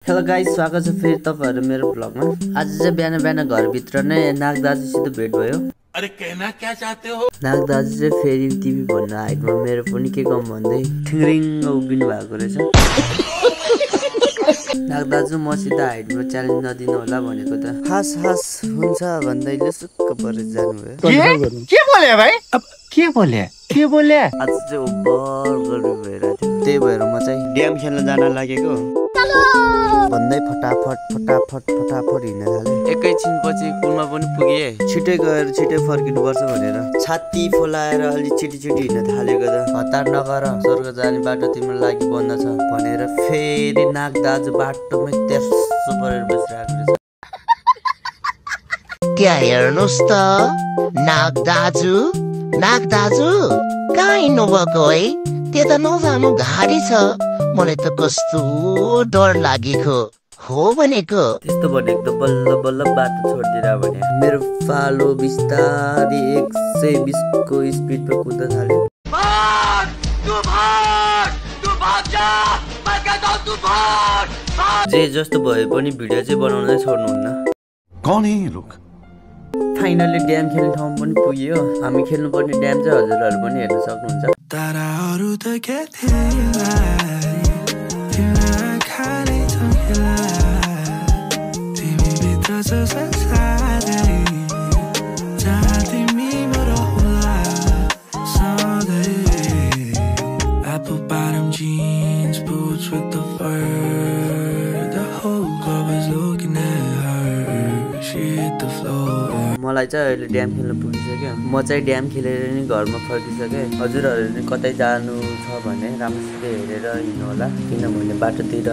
Hello guys, स्वागत छ फेरि तपाईहरु मेरो ब्लगमा। आज चाहिँ बिहान घरभित्र नै नाग दाजुसित भेट भयो। अरे कहना क्या चाहते हो? नाग दाजु चाहिँ फेरि टिभी भन्नु हाइटमा मेरो पनि के कम भन्दै ठिङरिङ उभिनु भएको रहेछ। नाग दाजु मसित हाइटमा च्यालेन्ज नदिनु होला भनेको त हास हुन्छ भन्दै लुसुक्क परेर जानुभयो। के बोले भाइ? अब के बोले? आज चाहिँ ओभर गर्मी भइरहेको थियो, त्यही भएर म चाहिँ ड्याम खेल्न जान लागेको भन्दै फटाफट हिँड्न थाले। एकैछिनपछि पुलमा पनि पुगे। छिटै गएर छिटै फर्किनु पर्छ भनेर छाती फुलाएर अलि छिटी हिँड्न थालेको त हतार नगर, स्वर्ग जाने बाटो तिम्रो लागि बन्द छ भनेर फेरि नाग दाजु बाटोमै तेर्सो परेर बसिरहेको रहेछ। क्या हेर्नुस् त नाग दाजु कहाँ हिँड्नुभएको है? त्यता नजानु, घारी छ। मलाई त कस्तो डर लागेको हो भनेको। त्यस्तो भनेको त बल्ल बाटो छोडिदिएर भने मेरो फालो बिस्तारै 120 को स्पिडमा कुद्न थाल्यो। जे जस्तो भए पनि भिडियो चाहिँ बनाउनै छोड्नुहुन्न। कौन है ये लोग? फाइनली ड्याम खेल्ने ठाउँ पनि पुग्यो। हामी खेल्नुपर्ने ड्याम चाहिँ हजुरहरू पनि हेर्न सक्नुहुन्छ। Apple bottom jeans, boots with the fur. The whole club is looking at her. She hit the floor. मलाई चाहिँ अहिले ड्याम खेल्न पुगिसक्यो। म चाहिँ ड्याम खेलेर नि घरमा फर्किसकेँ। हजुरहरूले नि कतै जानु छ भने राम्रोसित हेरेर हिँड्नु होला, किनभने बाटोतिर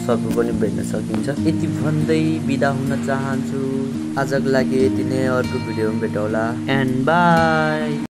सबै पनि भेट्न सकिन्छ। यति भन्दै बिदा हुन चाहन्छु। आजको लागि यति नै, अर्को भिडियोमा भेटौँला एन्ड बाई।